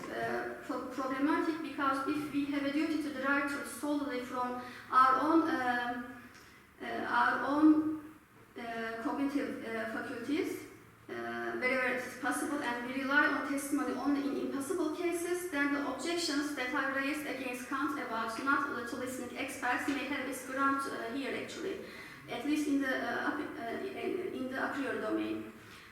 problematic, because if we have a duty to derive truth solely from our own cognitive faculties, wherever it is possible, and we rely on testimony only in impossible cases, then the objections that are raised against Kant about not listening experts may have its ground here actually, at least in the a priori domain.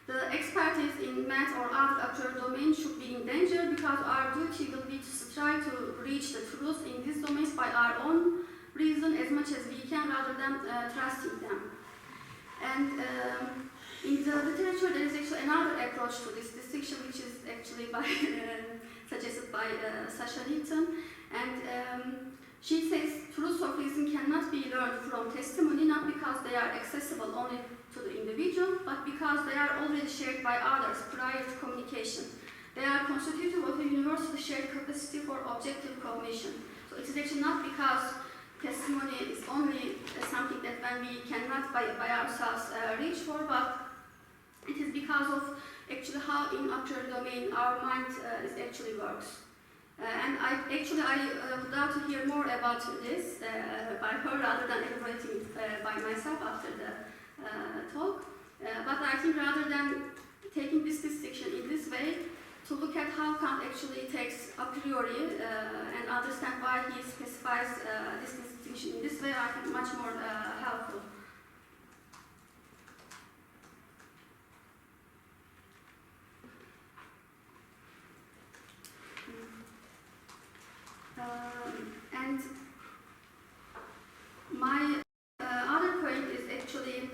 The expertise in math or other a priori domain should be in danger, because our duty will be to try to reach the truth in these domains by our own reason as much as we can, rather than trusting them. And in the literature, there is actually another approach to this distinction, which is actually suggested by Sasha Newton. And she says truths of reason cannot be learned from testimony, not because they are accessible only to the individual, but because they are already shared by others prior to communication. They are constitutive of a universally shared capacity for objective cognition. So it is actually not because testimony is only something that when we cannot by ourselves reach for, but it is because of actually how in a priori domain our mind actually works. And I would love to hear more about this by her rather than elaborating it by myself after the talk. But I think rather than taking this distinction in this way, to look at how Kant actually takes a priori and understand why he specifies this distinction in this way, I think much more helpful. And my other point is actually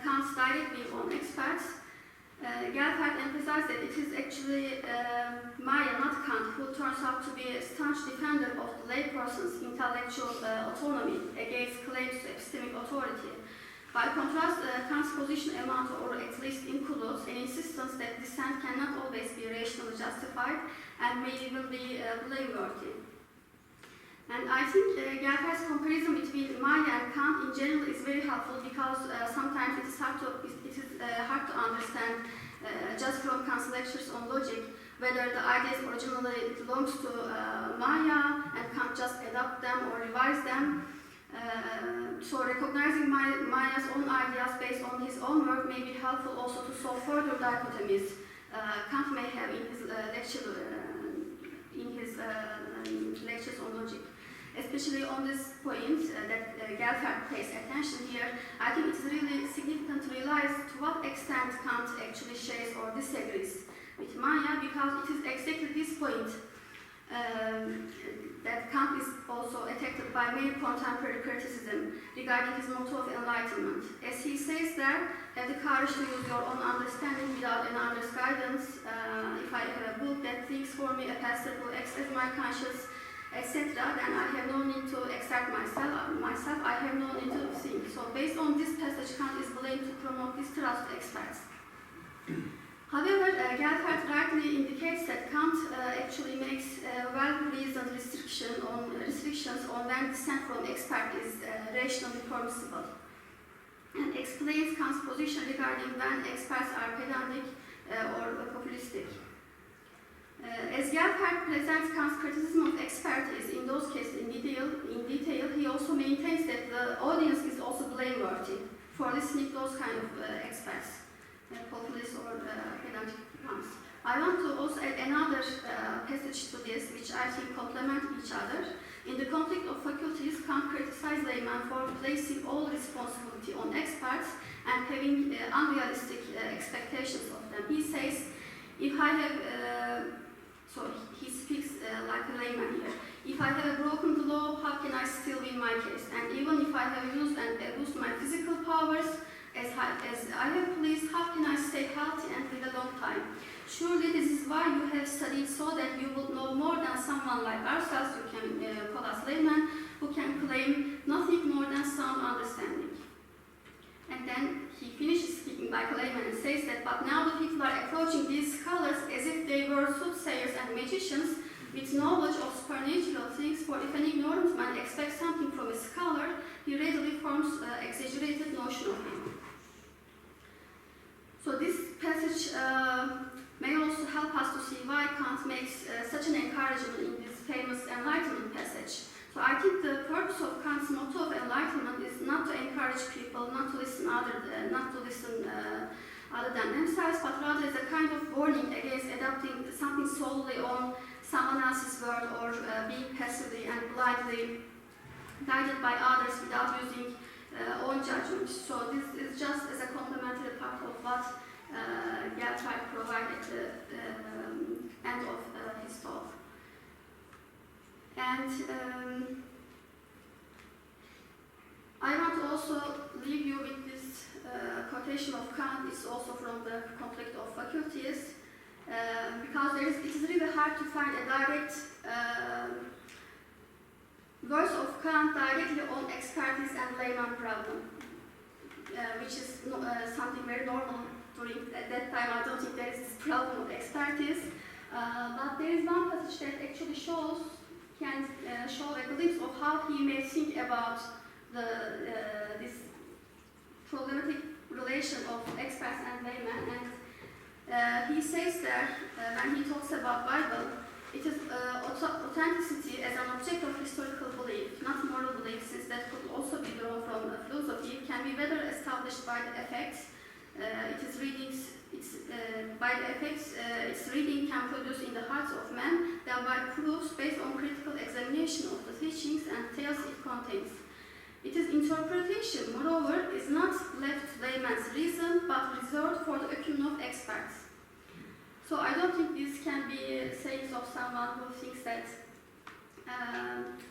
Kant's direct view on experts. Gelfert emphasized that it is actually Maya, not Kant, who turns out to be a staunch defender of the layperson's intellectual autonomy against claims to epistemic authority. By contrast, Kant's position amounts, or at least includes, an insistence that dissent cannot always be rationally justified and may even be blameworthy. And I think Gelfert's comparison between Maya and Kant in general is very helpful, because sometimes it is hard to understand just from Kant's lectures on logic whether the ideas originally belongs to Maya and Kant just adapt them or revise them. So recognizing Maya's own ideas based on his own work may be helpful also to solve further dichotomies Kant may have in his lectures on logic. Especially on this point that Gelfert pays attention here, I think it's really significant to realize to what extent Kant actually shares or disagrees with Maya, because it is exactly this point that Kant is also attacked by many contemporary criticism regarding his motto of enlightenment. As he says there, have the courage to use your own understanding without another's guidance. If I have a book that thinks for me, a pastor who acts as my conscience, etc., then I have no need to exert myself, I have no need to think. So based on this passage, Kant is blamed to promote distrust to experts. However, Gelfert rightly indicates that Kant actually makes well-reasoned restrictions on when dissent from expert is rationally permissible, and explains Kant's position regarding when experts are pedantic or populistic. As Gelfert presents Kant's criticism of expertise in those cases in detail, he also maintains that the audience is also blameworthy for listening to those kind of experts, populist or pedantic ones. I want to also add another passage to this, which I think complement each other. In the conflict of faculties, Kant criticized laymen for placing all responsibility on experts and having unrealistic expectations of them. He says, if I have so he speaks like a layman here. If I have broken the law, how can I still win my case? And even if I have used and abused my physical powers, as I have pleased, how can I stay healthy and live a long time. Surely this is why you have studied, so that you will know more than someone like ourselves, you can call us laymen, who can claim nothing more than sound understanding. And then he finishes speaking like a layman and says that, but now the people are approaching these scholars as if they were soothsayers and magicians with knowledge of supernatural things, for if an ignorant man expects something from a scholar, he readily forms an exaggerated notion of him. So this passage may also help us to see why Kant makes such an encouragement in this famous Enlightenment passage. So I think the purpose of Kant's motto of enlightenment is not to encourage people not to listen other than themselves, but rather as a kind of warning against adopting something solely on someone else's word, or being passively and blindly guided by others without using own judgment. So this is just as a complementary part of what Gelfert provided at the end of his talk. And I want to also leave you with this quotation of Kant. It's also from the Conflict of Faculties, because it is really hard to find a direct verse of Kant directly on expertise and layman problem, which is something very normal during at that time. I don't think there is this problem of expertise, but there is one passage that actually can show a glimpse of how he may think about this problematic relation of experts and laymen. And he says there, when he talks about Bible, it is authenticity as an object of historical belief, not moral belief, since that could also be drawn from philosophy, can be better established by the effects its reading can produce in the hearts of men, thereby proofs based on critical examination of the teachings and tales it contains. Its interpretation, moreover, is not left to layman's reason, but reserved for the opinion of experts. So I don't think this can be sayings of someone who thinks that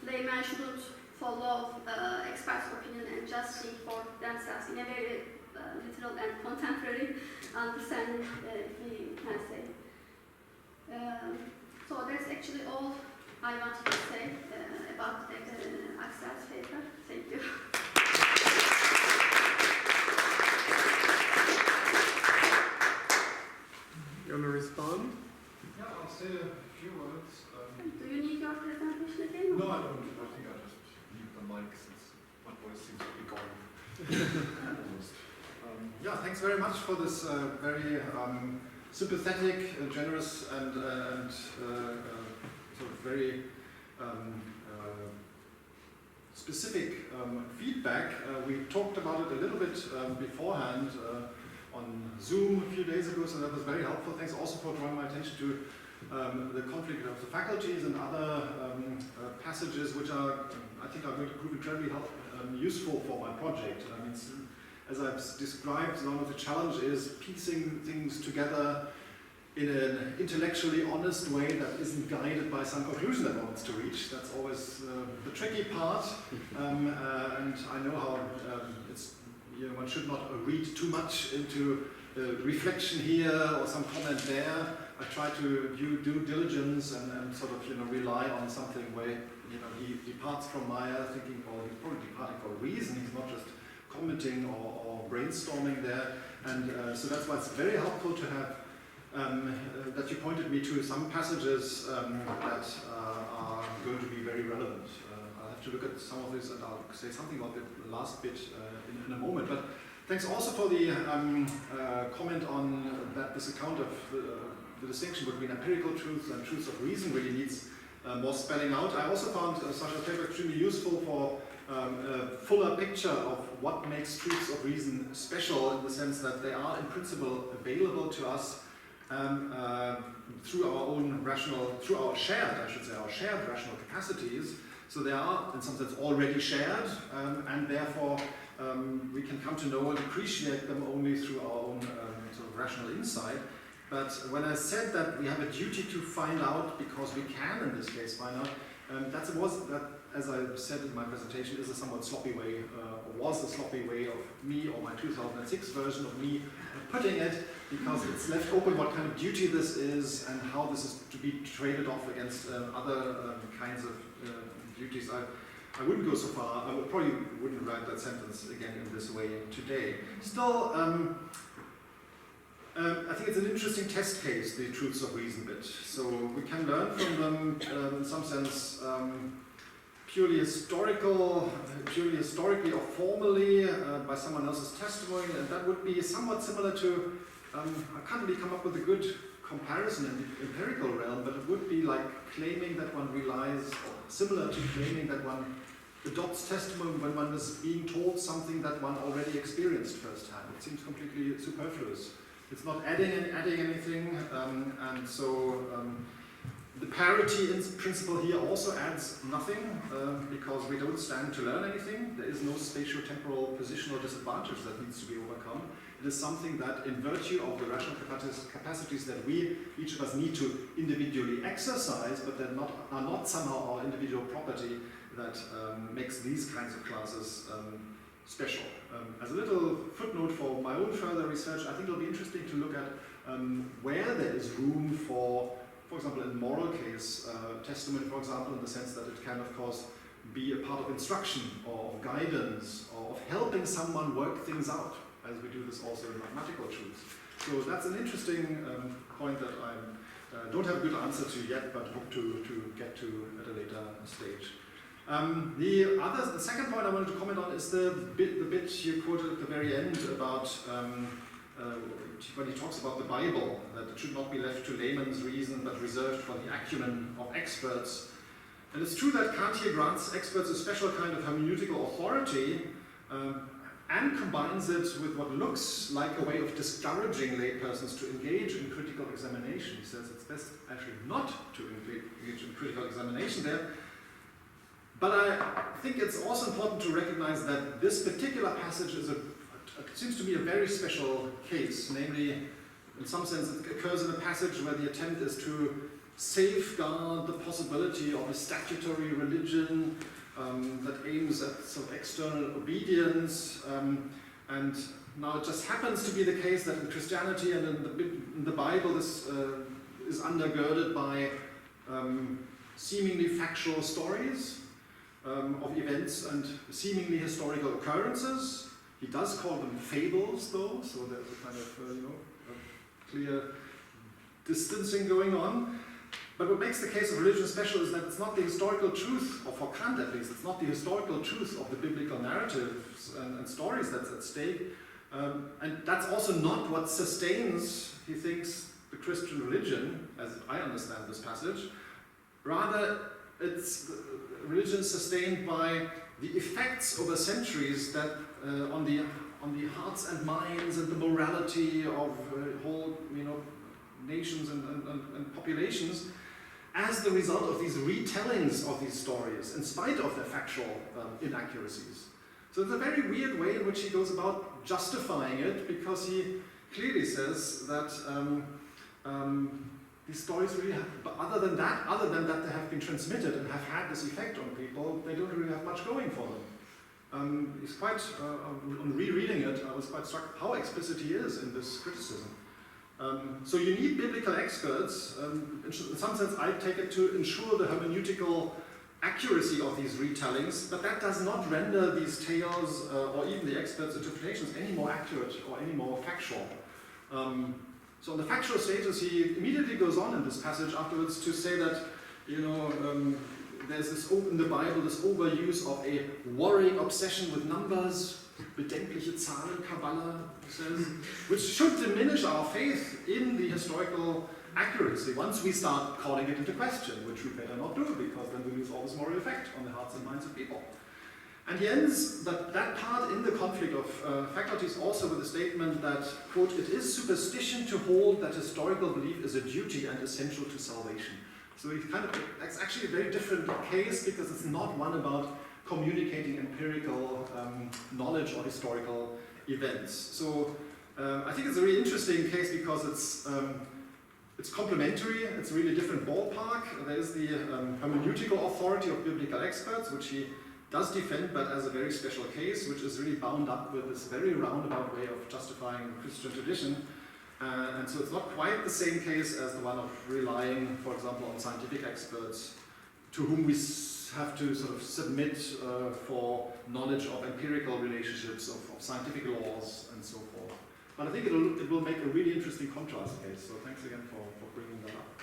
laymen shouldn't follow experts' opinion and just think for themselves in a very literal and contemporary understanding, if we can say. So that's actually all I wanted to say about Axel's paper. Thank you. You want to respond? Yeah, I'll say a few words. Do you need your presentation again? No, I don't. I think I just need the mic since my voice seems to be gone. Yeah, thanks very much for this very sympathetic, generous, and sort of very specific feedback. We talked about it a little bit beforehand on Zoom a few days ago, so that was very helpful. Thanks also for drawing my attention to the conflict of the faculties and other passages which I think are going to prove incredibly useful for my project. I mean, as I've described, one of the challenges is piecing things together in an intellectually honest way that isn't guided by some conclusion that one wants to reach. That's always the tricky part, and I know how one should not read too much into reflection here or some comment there. I try to do due diligence and sort of rely on something where he departs from my thinking, or he's probably departing for a reason. He's not just commenting or brainstorming there, and so that's why it's very helpful to have that you pointed me to some passages that are going to be very relevant. I'll have to look at some of this, and I'll say something about the last bit in a moment. But thanks also for the comment on that this account of the distinction between empirical truths and truths of reason really needs more spelling out. I also found Sasha's paper extremely useful for a fuller picture of what makes truths of reason special, in the sense that they are in principle available to us through our shared rational capacities. So they are, in some sense, already shared, and therefore we can come to know and appreciate them only through our own sort of rational insight. But when I said that we have a duty to find out, because we can in this case find out, That, as I said in my presentation, is a somewhat sloppy way, or was a sloppy way of me, or my 2006 version of me putting it, because it's left open what kind of duty this is and how this is to be traded off against other kinds of duties. I wouldn't go so far. I probably wouldn't write that sentence again in this way today. Still, I think it's an interesting test case, the truths of reason bit. So we can learn from them, in some sense, purely historically or formally by someone else's testimony, and that would be somewhat similar to, I can't really come up with a good comparison in the empirical realm, but it would be like claiming that one relies, or similar to claiming that one adopts testimony when one is being told something that one already experienced firsthand. It seems completely superfluous. It's not adding anything, and so the parity in principle here also adds nothing, because we don't stand to learn anything. There is no spatio-temporal positional disadvantage that needs to be overcome. It is something that, in virtue of the rational capacities that we, each of us, need to individually exercise, but that are not somehow our individual property, that makes these kinds of classes special. As a little footnote for my own further research, I think it'll be interesting to look at where there is room for example, in moral case, testimony, for example, in the sense that it can, of course, be a part of instruction or of guidance or of helping someone work things out, as we do this also in mathematical truths. So that's an interesting point that I don't have a good answer to yet, but hope to get to at a later stage. The second point I wanted to comment on is the bit you quoted at the very end about when he talks about the Bible, that it should not be left to layman's reason but reserved for the acumen of experts. And it's true that Kant here grants experts a special kind of hermeneutical authority and combines it with what looks like a way of discouraging laypersons to engage in critical examination. He says it's best actually not to engage in critical examination there. But I think it's also important to recognize that this particular passage is seems to be a very special case. Namely, in some sense, it occurs in a passage where the attempt is to safeguard the possibility of a statutory religion that aims at sort of external obedience. And now it just happens to be the case that in Christianity and in the Bible this is undergirded by seemingly factual stories of events and seemingly historical occurrences. He does call them fables, though, so there's a kind of a clear distancing going on. But what makes the case of religion special is that it's not the historical truth, or for Kant at least, it's not the historical truth of the biblical narratives and stories that's at stake. And that's also not what sustains, he thinks, the Christian religion, as I understand this passage. Rather, it's religion sustained by the effects over centuries that on the hearts and minds and the morality of whole nations and populations as the result of these retellings of these stories in spite of their factual inaccuracies. So it's a very weird way in which he goes about justifying it, because he clearly says that these stories really have, but other than that they have been transmitted and have had this effect on people, they don't really have much going for them. He's quite, on rereading it, I was quite struck how explicit he is in this criticism. So you need biblical experts, in some sense I take it to ensure the hermeneutical accuracy of these retellings, but that does not render these tales, or even the experts' interpretations, any more accurate or any more factual. So on the factual status, he immediately goes on in this passage afterwards to say that, there's this in the Bible, this overuse of a worrying obsession with numbers, bedenkliche Zahlenkabbale, he says, which should diminish our faith in the historical accuracy once we start calling it into question, which we better not do, because then we lose all this moral effect on the hearts and minds of people. And he ends that part in the conflict of faculties also with a statement that, quote, it is superstition to hold that historical belief is a duty and essential to salvation. So it's actually a very different case, because it's not one about communicating empirical knowledge or historical events. So I think it's a really interesting case, because it's It's complementary, it's a really different ballpark. There is the hermeneutical authority of biblical experts, which he does defend, but as a very special case, which is really bound up with this very roundabout way of justifying the Christian tradition. And so it's not quite the same case as the one of relying, for example, on scientific experts to whom we have to sort of submit for knowledge of empirical relationships, of scientific laws, and so forth. But I think it will make a really interesting contrast case, so thanks again for bringing that up.